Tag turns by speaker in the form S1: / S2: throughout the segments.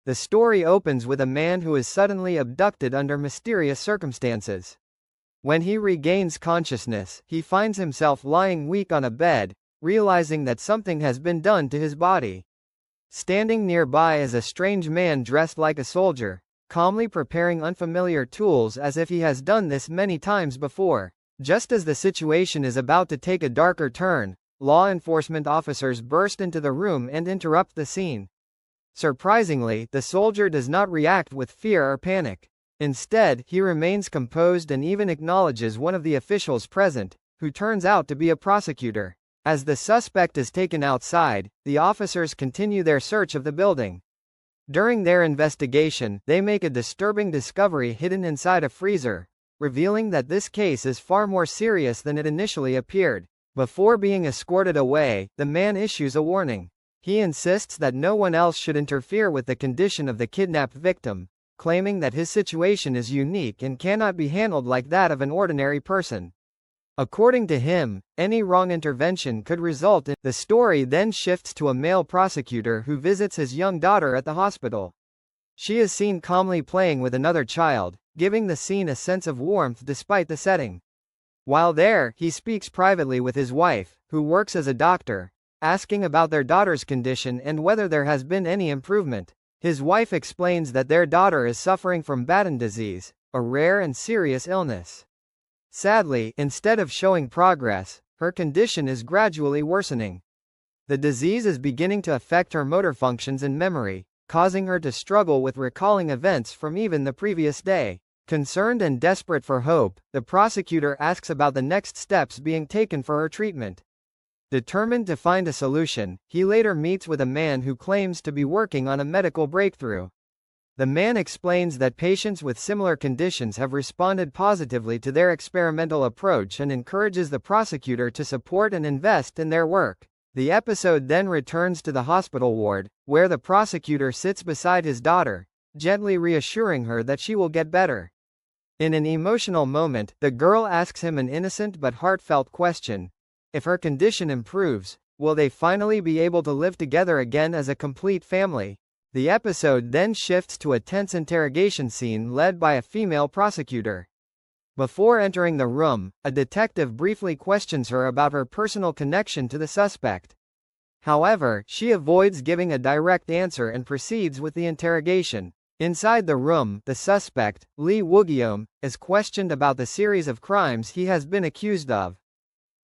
S1: The story opens with a man who is suddenly abducted under mysterious circumstances. When he regains consciousness, he finds himself lying weak on a bed, realizing that something has been done to his body. Standing nearby is a strange man dressed like a soldier, calmly preparing unfamiliar tools as if he has done this many times before. Just as the situation is about to take a darker turn, law enforcement officers burst into the room and interrupt the scene. Surprisingly, the soldier does not react with fear or panic. Instead, he remains composed and even acknowledges one of the officials present, who turns out to be a prosecutor. As the suspect is taken outside, the officers continue their search of the building. During their investigation, they make a disturbing discovery hidden inside a freezer, revealing that this case is far more serious than it initially appeared. Before being escorted away, the man issues a warning. He insists that no one else should interfere with the condition of the kidnapped victim, claiming that his situation is unique and cannot be handled like that of an ordinary person. According to him, any wrong intervention could result in. The story then shifts to a male prosecutor who visits his young daughter at the hospital. She is seen calmly playing with another child, giving the scene a sense of warmth despite the setting. While there, he speaks privately with his wife, who works as a doctor, asking about their daughter's condition and whether there has been any improvement. His wife explains that their daughter is suffering from Batten disease, a rare and serious illness. Sadly, instead of showing progress, her condition is gradually worsening. The disease is beginning to affect her motor functions and memory, causing her to struggle with recalling events from even the previous day. Concerned and desperate for hope, the prosecutor asks about the next steps being taken for her treatment. Determined to find a solution, he later meets with a man who claims to be working on a medical breakthrough. The man explains that patients with similar conditions have responded positively to their experimental approach and encourages the prosecutor to support and invest in their work. The episode then returns to the hospital ward, where the prosecutor sits beside his daughter, gently reassuring her that she will get better. In an emotional moment, the girl asks him an innocent but heartfelt question. If her condition improves, will they finally be able to live together again as a complete family? The episode then shifts to a tense interrogation scene led by a female prosecutor. Before entering the room, a detective briefly questions her about her personal connection to the suspect. However, she avoids giving a direct answer and proceeds with the interrogation. Inside the room, the suspect, Lee Woo-gyum, is questioned about the series of crimes he has been accused of.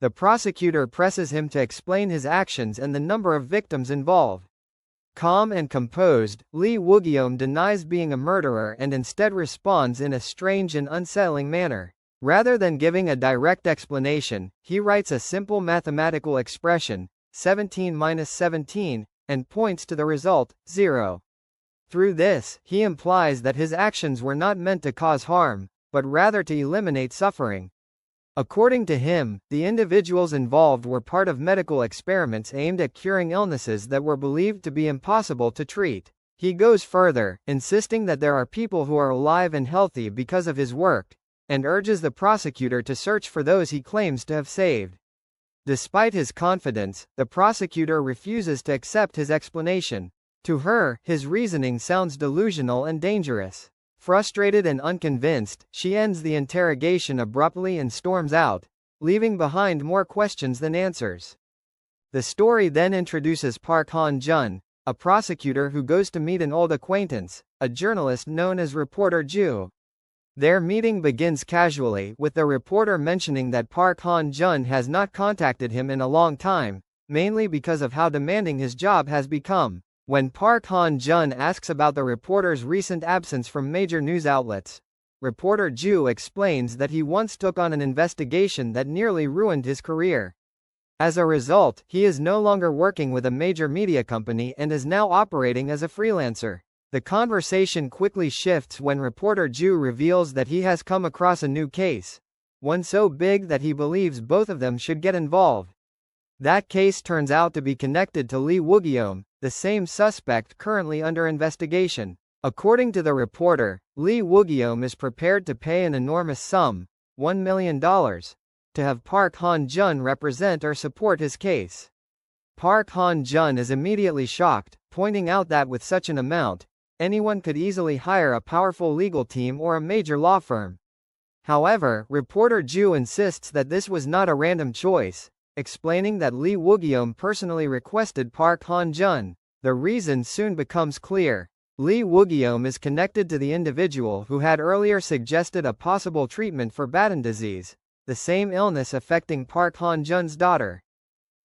S1: The prosecutor presses him to explain his actions and the number of victims involved. Calm and composed, Lee Woo-gyum denies being a murderer and instead responds in a strange and unsettling manner. Rather than giving a direct explanation, he writes a simple mathematical expression, 17 minus 17, and points to the result, 0. Through this, he implies that his actions were not meant to cause harm, but rather to eliminate suffering. According to him, the individuals involved were part of medical experiments aimed at curing illnesses that were believed to be impossible to treat. He goes further, insisting that there are people who are alive and healthy because of his work, and urges the prosecutor to search for those he claims to have saved. Despite his confidence, the prosecutor refuses to accept his explanation. To her, his reasoning sounds delusional and dangerous. Frustrated and unconvinced, she ends the interrogation abruptly and storms out, leaving behind more questions than answers. The story then introduces Park Han-jun, a prosecutor who goes to meet an old acquaintance, a journalist known as Reporter Ju. Their meeting begins casually, with the reporter mentioning that Park Han-jun has not contacted him in a long time, mainly because of how demanding his job has become. When Park Han-jun asks about the reporter's recent absence from major news outlets, Reporter Ju explains that he once took on an investigation that nearly ruined his career. As a result, he is no longer working with a major media company and is now operating as a freelancer. The conversation quickly shifts when Reporter Ju reveals that he has come across a new case, one so big that he believes both of them should get involved. That case turns out to be connected to Lee Woo-gyum, the same suspect currently under investigation. According to the reporter, Lee Woo-gyum is prepared to pay an enormous sum, $1 million, to have Park Han-jun represent or support his case. Park Han-jun is immediately shocked, pointing out that with such an amount, anyone could easily hire a powerful legal team or a major law firm. However, reporter Ju insists that this was not a random choice, explaining that Lee Woo-gyum personally requested Park Han-jun. The reason soon becomes clear. Lee Woo-gyum is connected to the individual who had earlier suggested a possible treatment for Batten disease, the same illness affecting Park Han-jun's daughter.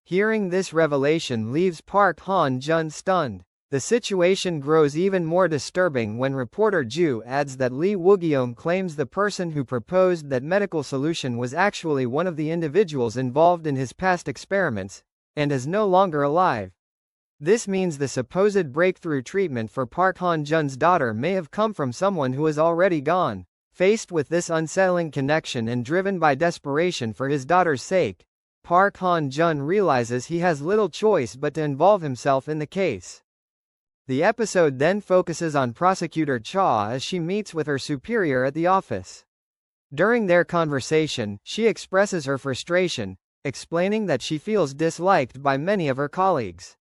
S1: Hearing this revelation leaves Park Han-jun stunned. The situation grows even more disturbing when reporter Ju adds that Lee Woo-gyum claims the person who proposed that medical solution was actually one of the individuals involved in his past experiments, and is no longer alive. This means the supposed breakthrough treatment for Park Han-jun's daughter may have come from someone who is already gone. Faced with this unsettling connection and driven by desperation for his daughter's sake, Park Han-jun realizes he has little choice but to involve himself in the case. The episode then focuses on Prosecutor Cha as she meets with her superior at the office. During their conversation, she expresses her frustration, explaining that she feels disliked by many of her colleagues.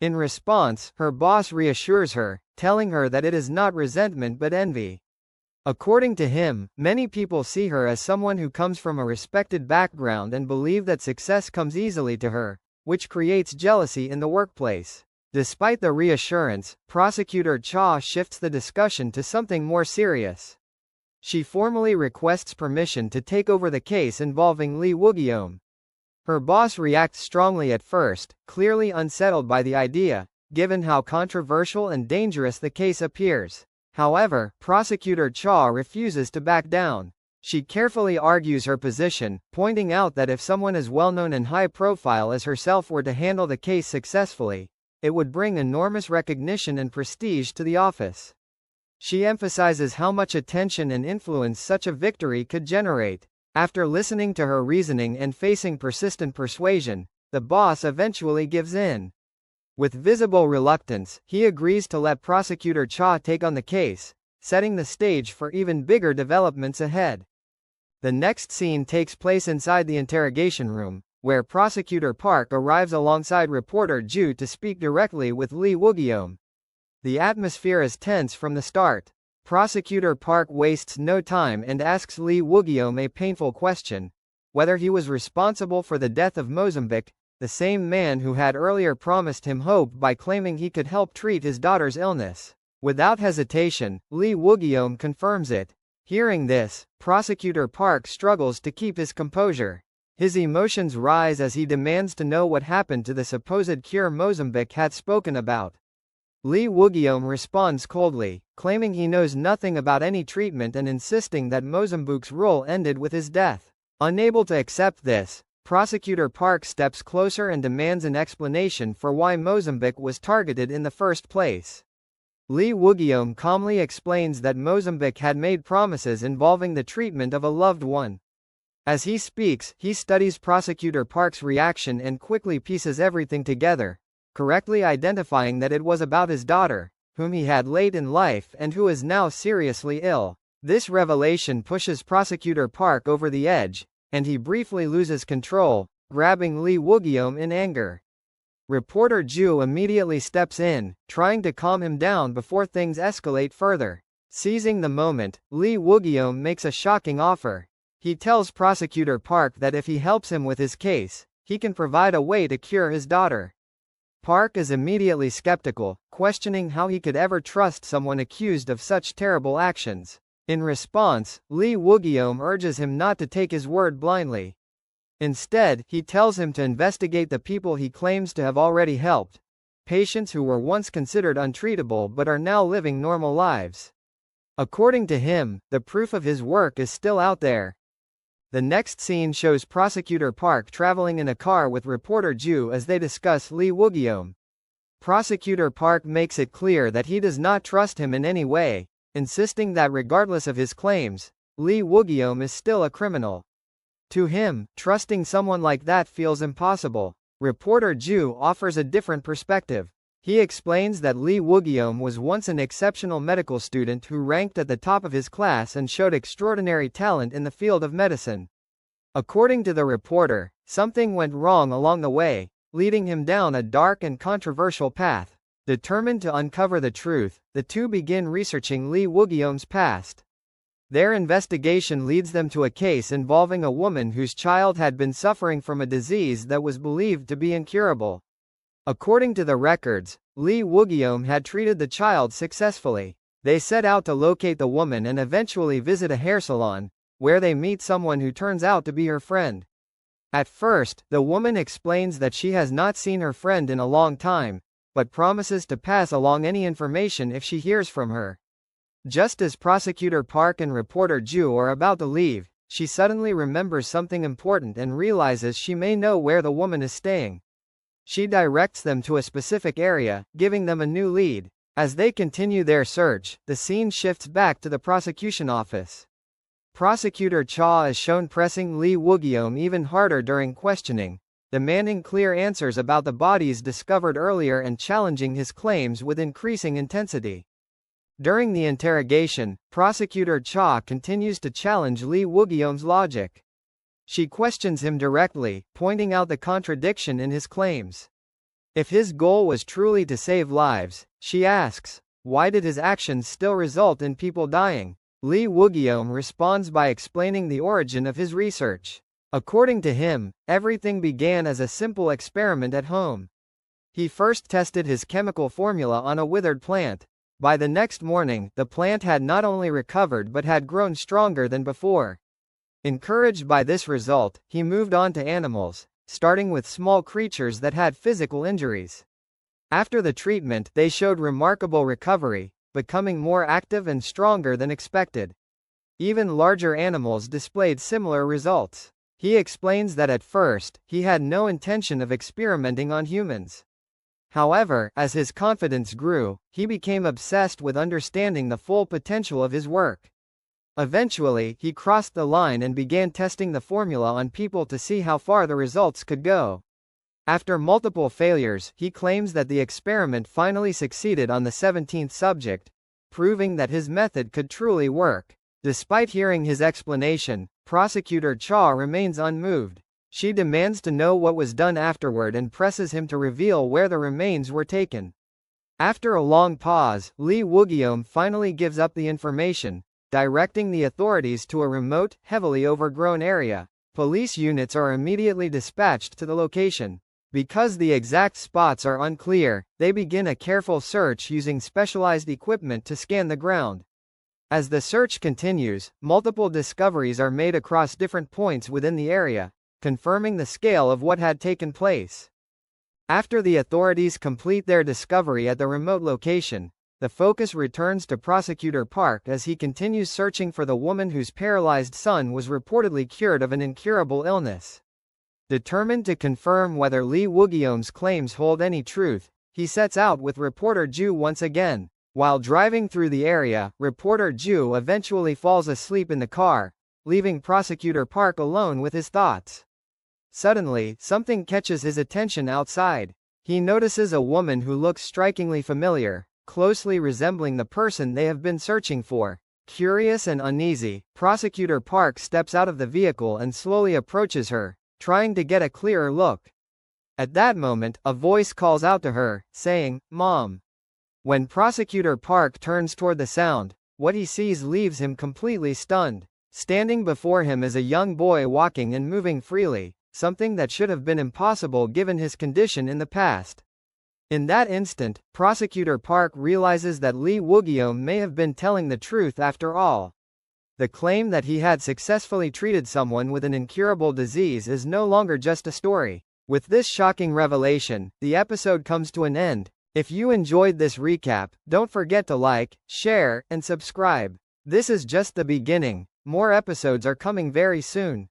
S1: In response, her boss reassures her, telling her that it is not resentment but envy. According to him, many people see her as someone who comes from a respected background and believe that success comes easily to her, which creates jealousy in the workplace. Despite the reassurance, Prosecutor Cha shifts the discussion to something more serious. She formally requests permission to take over the case involving Lee Woo-gyum. Her boss reacts strongly at first, clearly unsettled by the idea, given how controversial and dangerous the case appears. However, Prosecutor Cha refuses to back down. She carefully argues her position, pointing out that if someone as well-known and high-profile as herself were to handle the case successfully, it would bring enormous recognition and prestige to the office. She emphasizes how much attention and influence such a victory could generate. After listening to her reasoning and facing persistent persuasion, the boss eventually gives in. With visible reluctance, he agrees to let Prosecutor Cha take on the case, setting the stage for even bigger developments ahead. The next scene takes place inside the interrogation room, where Prosecutor Park arrives alongside reporter Ju to speak directly with Lee Woo-gyum. The atmosphere is tense from the start. Prosecutor Park wastes no time and asks Lee Woo-gyum a painful question: whether he was responsible for the death of Mozambique, the same man who had earlier promised him hope by claiming he could help treat his daughter's illness. Without hesitation, Lee Woo-gyum confirms it. Hearing this, Prosecutor Park struggles to keep his composure. His emotions rise as he demands to know what happened to the supposed cure Mozambique had spoken about. Lee Woo-gyum responds coldly, claiming he knows nothing about any treatment and insisting that Mozambique's role ended with his death. Unable to accept this, Prosecutor Park steps closer and demands an explanation for why Mozambique was targeted in the first place. Lee Woo-gyum calmly explains that Mozambique had made promises involving the treatment of a loved one. As he speaks, he studies Prosecutor Park's reaction and quickly pieces everything together, correctly identifying that it was about his daughter, whom he had late in life and who is now seriously ill. This revelation pushes Prosecutor Park over the edge, and he briefly loses control, grabbing Lee Woo-gyum in anger. Reporter Ju immediately steps in, trying to calm him down before things escalate further. Seizing the moment, Lee Woo-gyum makes a shocking offer. He tells Prosecutor Park that if he helps him with his case, he can provide a way to cure his daughter. Park is immediately skeptical, questioning how he could ever trust someone accused of such terrible actions. In response, Lee Woo-gyum urges him not to take his word blindly. Instead, he tells him to investigate the people he claims to have already helped, patients who were once considered untreatable but are now living normal lives. According to him, the proof of his work is still out there. The next scene shows Prosecutor Park traveling in a car with reporter Ju as they discuss Lee Woo-gyum. Prosecutor Park makes it clear that he does not trust him in any way, insisting that regardless of his claims, Lee Woo-gyum is still a criminal. To him, trusting someone like that feels impossible. Reporter Ju offers a different perspective. He explains that Lee Woo-gyum was once an exceptional medical student who ranked at the top of his class and showed extraordinary talent in the field of medicine. According to the reporter, something went wrong along the way, leading him down a dark and controversial path. Determined to uncover the truth, the two begin researching Lee Woo-gyeom's past. Their investigation leads them to a case involving a woman whose child had been suffering from a disease that was believed to be incurable. According to the records, Lee Woo-gyeom had treated the child successfully. They set out to locate the woman and eventually visit a hair salon, where they meet someone who turns out to be her friend. At first, the woman explains that she has not seen her friend in a long time, but promises to pass along any information if she hears from her. Just as Prosecutor Park and reporter Ju are about to leave, she suddenly remembers something important and realizes she may know where the woman is staying. She directs them to a specific area, giving them a new lead. As they continue their search, the scene shifts back to the prosecution office. Prosecutor Cha is shown pressing Lee Woo-gyeom even harder during questioning, demanding clear answers about the bodies discovered earlier and challenging his claims with increasing intensity. During the interrogation, Prosecutor Cha continues to challenge Lee Woo-gyeom's logic. She questions him directly, pointing out the contradiction in his claims. If his goal was truly to save lives, she asks, why did his actions still result in people dying? Lee Woo-gyeom responds by explaining the origin of his research. According to him, everything began as a simple experiment at home. He first tested his chemical formula on a withered plant. By the next morning, the plant had not only recovered but had grown stronger than before. Encouraged by this result, he moved on to animals, starting with small creatures that had physical injuries. After the treatment, they showed remarkable recovery, becoming more active and stronger than expected. Even larger animals displayed similar results. He explains that at first, he had no intention of experimenting on humans. However, as his confidence grew, he became obsessed with understanding the full potential of his work. Eventually, he crossed the line and began testing the formula on people to see how far the results could go. After multiple failures, he claims that the experiment finally succeeded on the 17th subject, proving that his method could truly work. Despite hearing his explanation, Prosecutor Cha remains unmoved. She demands to know what was done afterward and presses him to reveal where the remains were taken. After a long pause, Lee Woo-gyeom finally gives up the information, directing the authorities to a remote, heavily overgrown area. Police units are immediately dispatched to the location. Because the exact spots are unclear, they begin a careful search using specialized equipment to scan the ground. As the search continues, multiple discoveries are made across different points within the area, confirming the scale of what had taken place. After the authorities complete their discovery at the remote location, the focus returns to Prosecutor Park as he continues searching for the woman whose paralyzed son was reportedly cured of an incurable illness. Determined to confirm whether Lee Woo-gyeom's claims hold any truth, he sets out with reporter Ju once again. While driving through the area, reporter Ju eventually falls asleep in the car, leaving Prosecutor Park alone with his thoughts. Suddenly, something catches his attention outside. He notices a woman who looks strikingly familiar, closely resembling the person they have been searching for. Curious and uneasy, Prosecutor Park steps out of the vehicle and slowly approaches her, trying to get a clearer look. At that moment, a voice calls out to her, saying, "Mom." When Prosecutor Park turns toward the sound, what he sees leaves him completely stunned. Standing before him is a young boy walking and moving freely, something that should have been impossible given his condition in the past. In that instant, Prosecutor Park realizes that Lee Woo-gyeom may have been telling the truth after all. The claim that he had successfully treated someone with an incurable disease is no longer just a story. With this shocking revelation, the episode comes to an end. If you enjoyed this recap, don't forget to like, share, and subscribe. This is just the beginning. More episodes are coming very soon.